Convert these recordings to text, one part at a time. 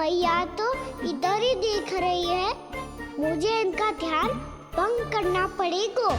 मैया तो इधर ही देख रही है। मुझे इनका ध्यान भंग करना पड़ेगा।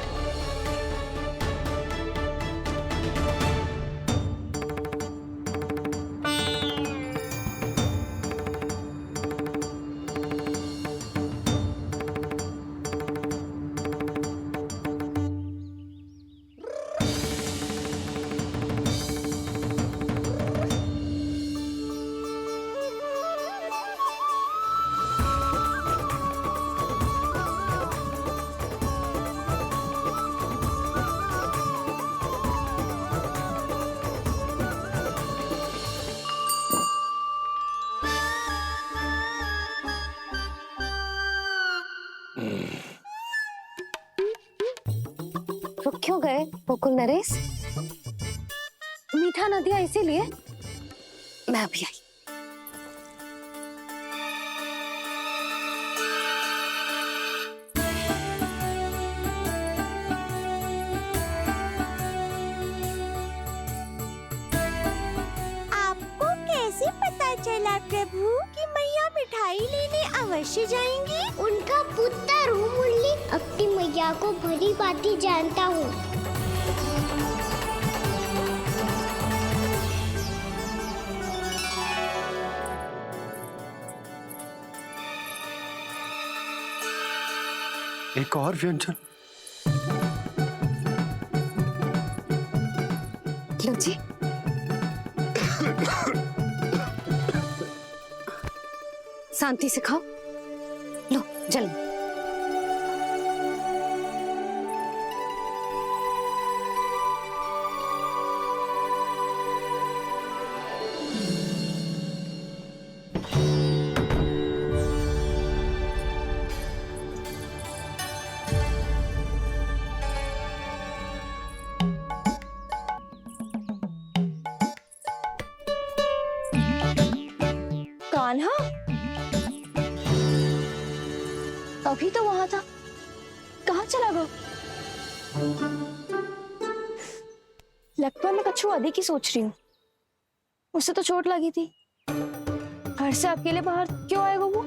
रुक क्यों गए गोकुल नरेश? मीठा न दिया इसीलिए? मैं अभी आई। आपको कैसे पता चला प्रभु कि मैया मिठाई लेने अवश्य जाएंगी? उनका पुत्र हूँ मुरली, अपनी मैया को भली भांति जानता हूँ। एक और व्यंजन। लो जी। शांति से खाओ। लो जल। कान्हा अभी तो वहां था, कहाँ चला गया? लगता है मैं कच्छू आदि की सोच रही हूँ। उसे तो चोट लगी थी, घर से अकेले बाहर क्यों आएगा वो?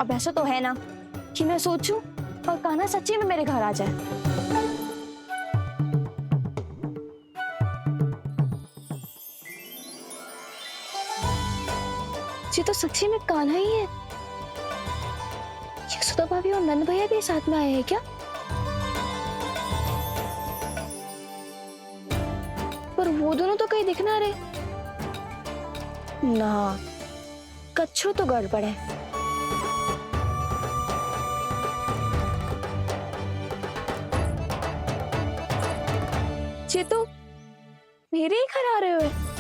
अब ऐसा तो है ना कि मैं सोचूं और कान्हा सच्ची में मेरे घर आ जाए। ये तो सच्ची में कान्हा ही है। यशोदा भाभी और नंद भैया भी साथ में आए हैं क्या? पर वो दोनों तो कहीं दिख ना रहे। ना, कच्छू तो गड़बड़ है। ये तो मेरे ही घर आ रहे हो।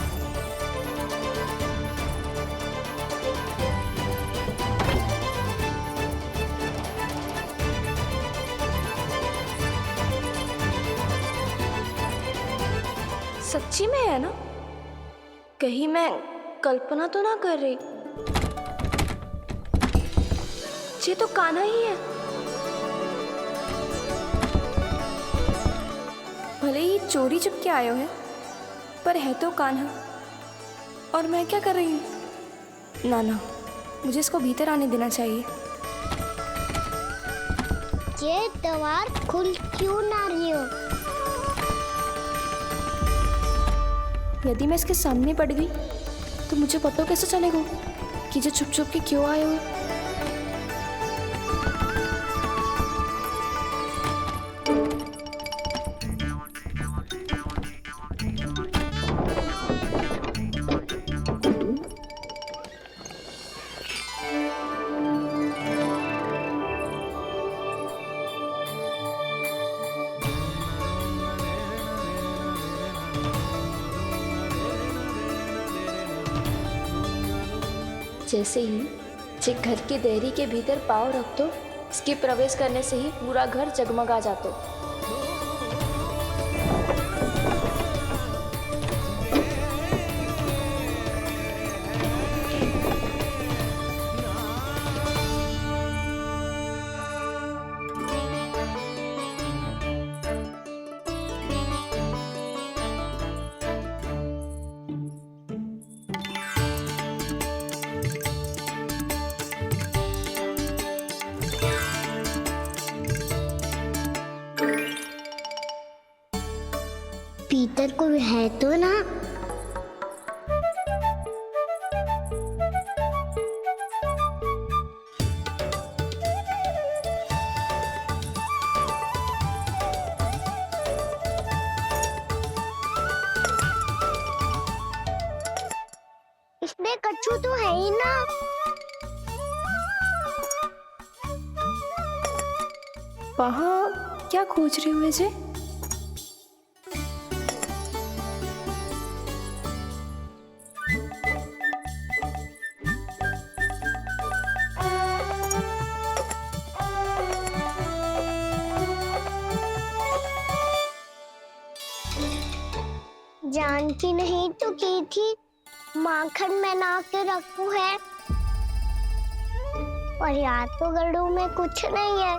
सच्ची में है ना? कहीं मैं कल्पना तो ना कर रही? ये तो कान्हा ही है। भले ही चोरी चुपके आए हो है, पर है तो कान्हा। और मैं क्या कर रही हूँ? ना ना, मुझे इसको भीतर आने देना चाहिए। ये द्वार खुल क्यों ना रही हो? यदि मैं इसके सामने पड़ गई तो मुझे पता कैसे चलेगा कि जो छुप छुप के क्यों आए हुए? जैसे ही जे घर की देहरी के भीतर पाँव रख दो, इसके प्रवेश करने से ही पूरा घर जगमगा जातो। भीतर कोई है तो ना? इसमें कच्छू तो है ही ना। वहाँ क्या खोज रही हूँ वैसे? जानकी नहीं तो की थी माखन में ना के रखू है, और याद तो गड़ू में कुछ नहीं है।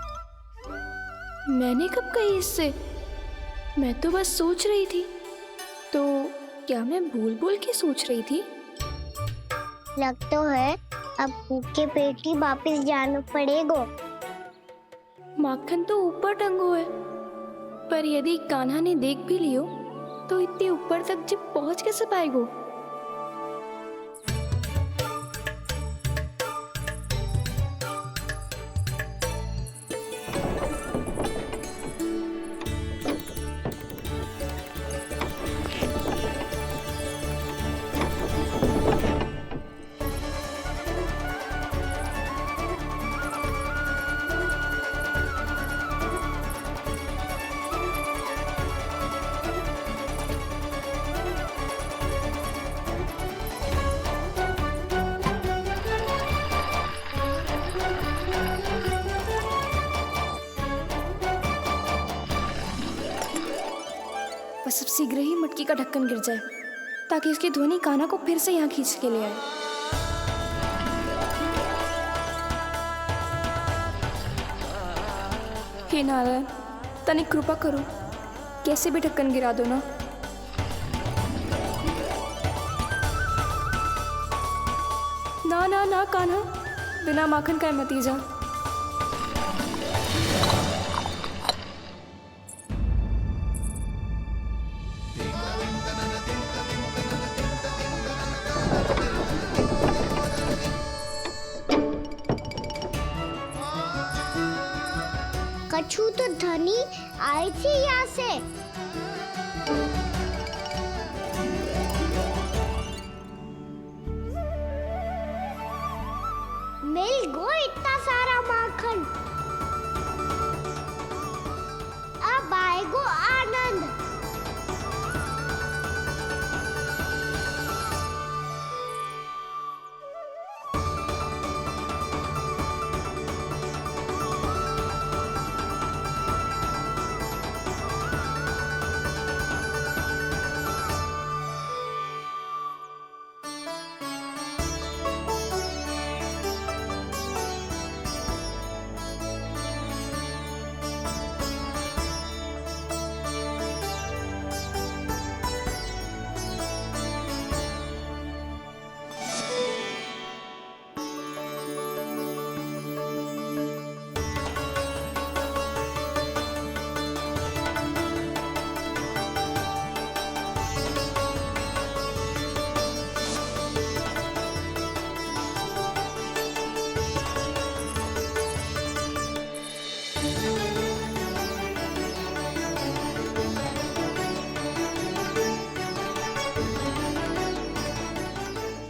मैंने कब कही इससे? मैं तो बस सोच रही थी। तो क्या मैं भूल भूल के सोच रही थी? लग तो है अब भूखे पेट ही वापिस जाना पड़ेगा। माखन तो ऊपर टंगो है, पर यदि कान्हा ने देख भी लियो तो इतने ऊपर तक जब पहुंच कैसे पाएगो? बस अब शीघ्र ही मटकी का ढक्कन गिर जाए ताकि उसकी ध्वनि कान्हा को फिर से यहाँ खींच के ले आए। हे नारायण, तनिक कृपा करो, कैसे भी ढक्कन गिरा दो ना। ना ना ना कान्हा, बिना माखन का मत ही जा। कच्छू तो धनी आई थी यहाँ से। मिल गो इतना सारा माखन, अब आएगो आनंद।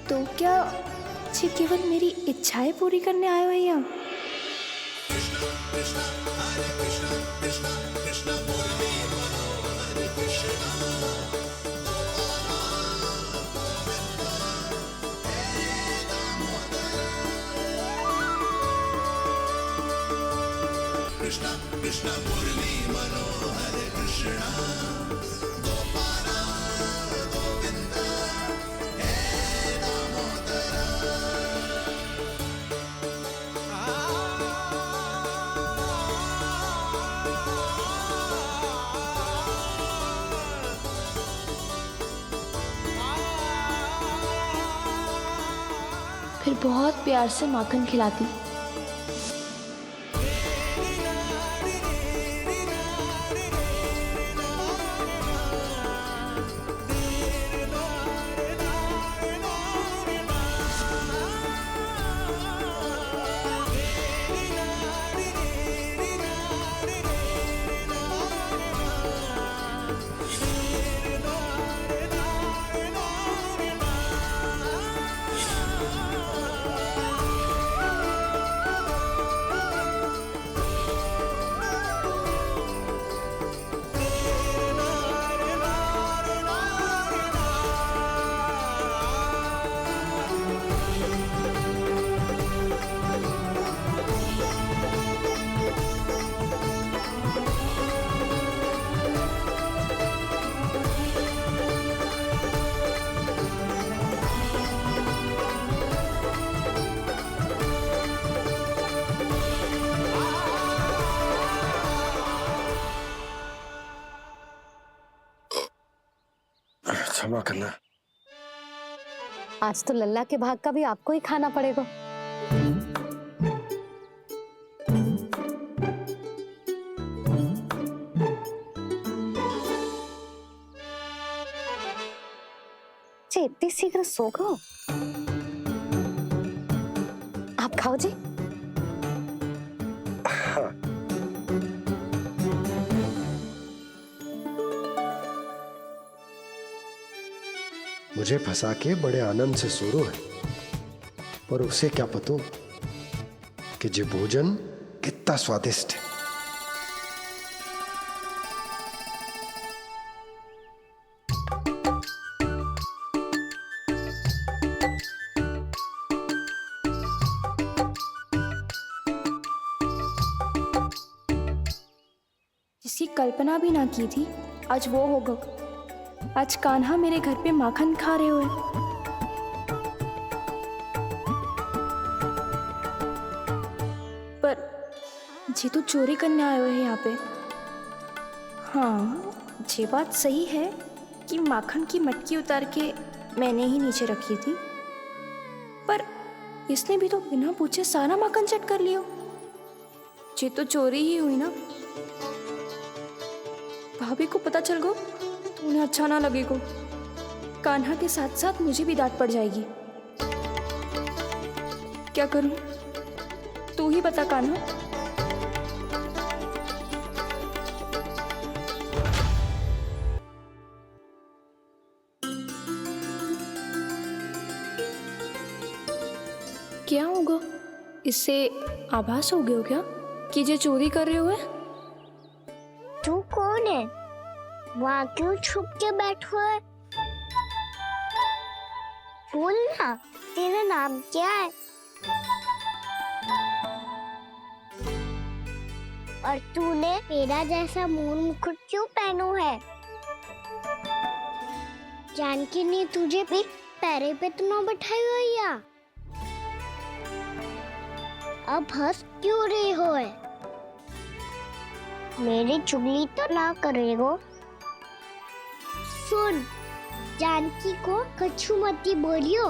तो क्या ये केवल मेरी इच्छाएं पूरी करने आए हो यहाँ? फिर बहुत प्यार से माखन खिलाती। क्षमा करना। आज तो लल्ला के भाग का भी आपको ही खाना पड़ेगा। जी इतनी शीघ्र सो गो? आप खाओ जी। हाँ। मुझे फंसा के बड़े आनंद से सो रहा है, पर उसे क्या पता कि ये भोजन कितना स्वादिष्ट है। जिसकी कल्पना भी ना की थी, आज वो होगा। आज कान्हा मेरे घर पे माखन खा रहे हुए। पर जी तो चोरी करने आए हुए हैं यहाँ पे। हाँ, ये बात सही है कि माखन की मटकी उतार के मैंने ही नीचे रखी थी, पर इसने भी तो बिना पूछे सारा माखन चट कर लियो। ये तो चोरी ही हुई ना। भाभी को पता चल गो तो उन्हें अच्छा ना लगेगा। कान्हा के साथ साथ मुझे भी डांट पड़ जाएगी। क्या करूं? तू ही बता कान्हा। क्या होगा? इससे आभास हो गया हो क्या कि ये चोरी कर रहे हुए? तू कौन है? वहाँ क्यों छुप के बैठो है? बोल ना, तेरा नाम क्या है? और तूने मेरा जैसा मोर मुकुट क्यों पहनो है? जानकी ने तुझे भी पैरे पे तो ना बैठाई हुई है। अब हंस क्यों रही हो है? मेरी चुगली तो ना करेगो। सुन, जानकी को कछु मती बोलियो,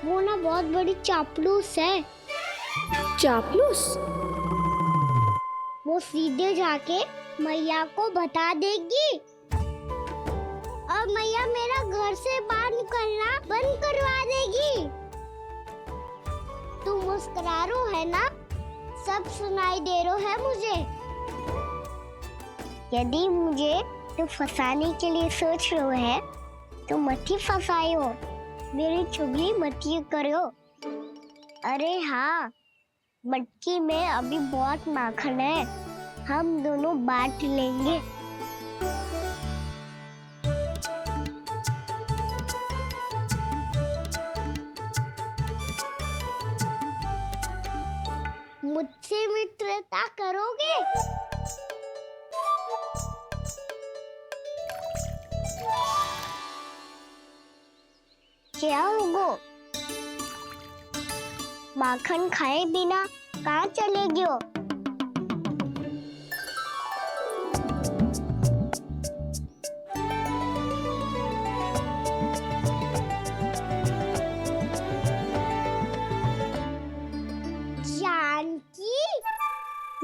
वो ना बहुत बड़ी चापलूस है। चापलूस? वो सीधे जाके मैया को बता देगी और मैया मेरा घर से बाहर निकलना बंद करवा देगी। तू मुस्कुरा रो है ना? सब सुनाई दे रो है मुझे। यदि मुझे तो फंसाने के लिए सोच रहे है तो मत ही फंसायो, मेरी चुगली मत ही करो। अरे हाँ, मटकी में अभी बहुत माखन है, हम दोनों बांट लेंगे। मुझसे मित्रता करोगे? क्या होगो? माखन खाए बिना कहाँ चलेगी हो? जानकी?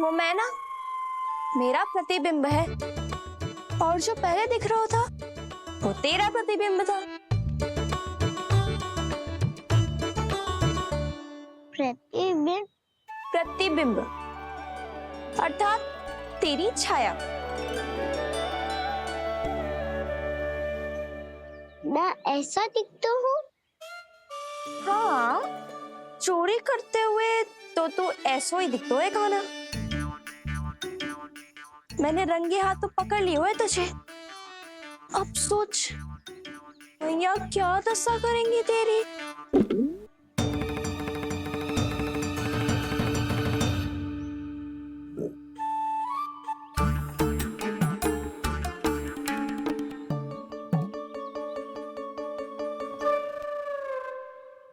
वो मैं ना, मेरा प्रतिबिंब है, और जो पहले दिख रहा था वो तेरा प्रतिबिंब था। प्रतिबिंब? प्रतिबिंब अर्थात तेरी छाया। मैं ऐसा दिखता हूँ? हाँ, चोरी करते हुए तो तू ऐसा ही दिखता है कान्हा। मैंने रंगे हाथ तो पकड़ लिए हुए तुझे। अब सोच भैया क्या दशा करेंगी तेरी।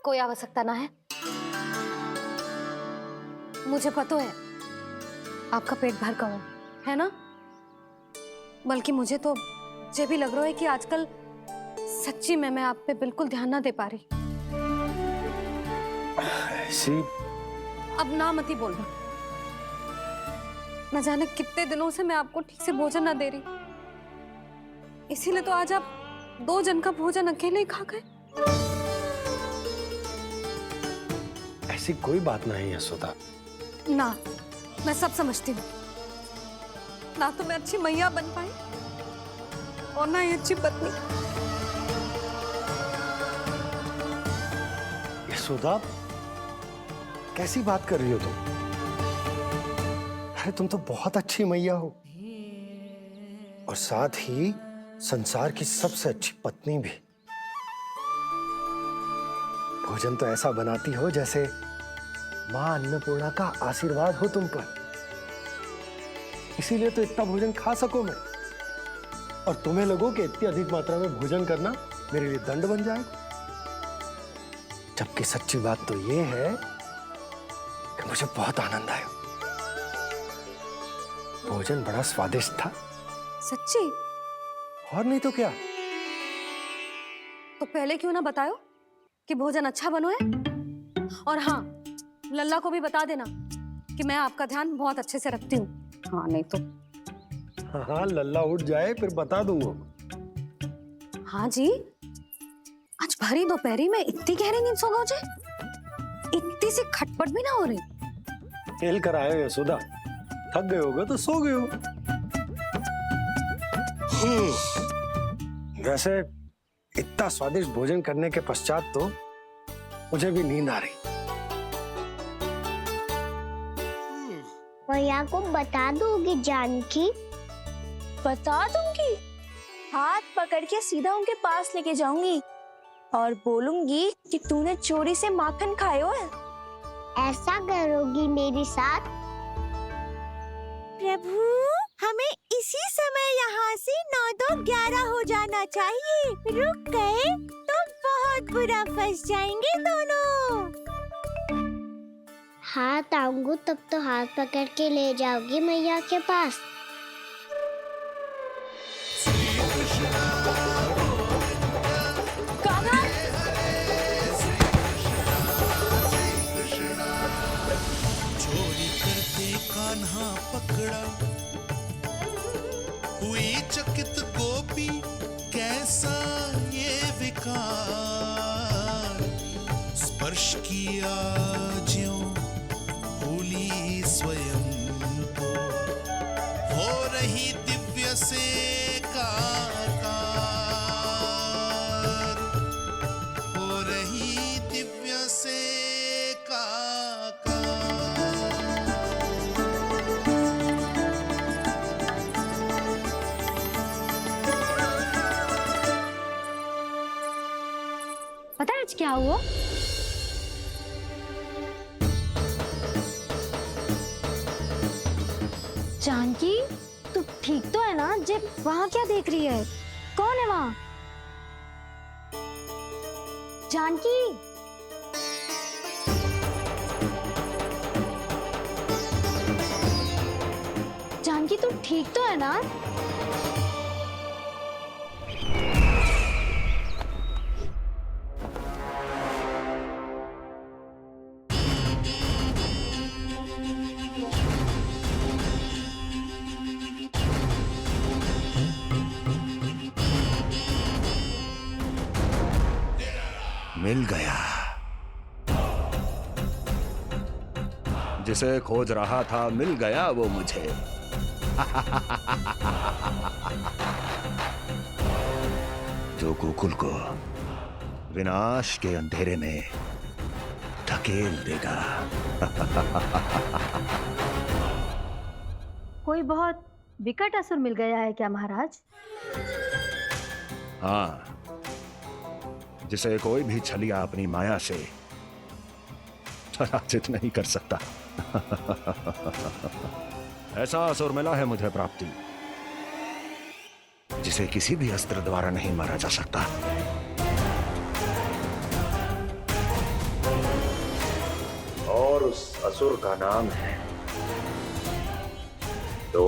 कोई आवश्यकता ना है, मुझे पता है आपका पेट भर का है ना। बल्कि मुझे तो ये भी लग रहा है कि आजकल सच्ची में मैं आप पे बिल्कुल ध्यान ना दे पा रही। ऐसी अब ना मत ही बोलना। न जाने कितने दिनों से मैं आपको ठीक से भोजन ना दे रही, इसीलिए तो आज आप 2 जन का भोजन अकेले ही खा गए। ऐसी कोई बात नहीं यशोदा। ना, मैं सब समझती हूँ। ना तो मैं अच्छी मैया बन पाई और ना ही अच्छी पत्नी। यशोदा, कैसी बात कर रही हो तुम? अरे तुम तो बहुत अच्छी मैया हो और साथ ही संसार की सबसे अच्छी पत्नी भी। भोजन तो ऐसा बनाती हो जैसे मां अन्नपूर्णा का आशीर्वाद हो तुम पर। इसीलिए तो इतना भोजन खा सको मैं, और तुम्हें लगो कि इतनी अधिक मात्रा में भोजन करना मेरे लिए दंड बन जाएगा। जबकि सच्ची बात तो ये है कि मुझे बहुत आनंद आया। भोजन बड़ा स्वादिष्ट था। सच्ची? और नहीं तो क्या। तो पहले क्यों ना बतायो कि भोजन अच्छा बनो है? और हाँ, लल्ला को भी बता देना कि मैं आपका ध्यान बहुत अच्छे से रखती हूँ। हाँ नहीं तो। हाँ, लल्ला उठ जाए फिर बता दूंगा। हाँ जी, आज भरी दोपहरी में इतनी गहरी नींद सो गए? इतनी सी खटपट भी ना हो रही? खेल कर आए हो यशोदा, थक गए होगे तो सो गए हो। वैसे इतना स्वादिष्ट भोजन करने के पश्चात तो मुझे भी नींद आ रही। मैया को बता दोगी जानकी? बता दूंगी। हाथ पकड़ के सीधा उनके पास लेके जाऊंगी और बोलूंगी कि तूने चोरी से माखन खायो है। ऐसा करोगी मेरे साथ? प्रभु, हमें इसी समय यहाँ से 9-2-11 हो जाना चाहिए। रुक गए तो बहुत बुरा फंस जाएंगे दोनों। हाथ आऊंगी तब तो हाथ पकड़ के ले जाओगी मैया के पास। चोरी करते कान्हा पकड़ा, हुई चकित गोपी कैसा ये विकार, स्पर्श किया ज्यों भूली स्वयं को, हो रही दिव्य से काकार, हो रही दिव्य से काकार। पता है आज क्या हुआ? जानकी, तू ठीक तो है ना? जे वहां क्या देख रही है? कौन है वहां? जानकी, जानकी तू ठीक तो है ना? मिल गया, जिसे खोज रहा था मिल गया वो मुझे। जो गोकुल को विनाश के अंधेरे में धकेल देगा। कोई बहुत विकट असुर मिल गया है क्या महाराज? हाँ, जिसे कोई भी छलिया अपनी माया से पराजित नहीं कर सकता। ऐसा असुर मिला है मुझे प्राप्ति, जिसे किसी भी अस्त्र द्वारा नहीं मारा जा सकता। और उस असुर का नाम है दो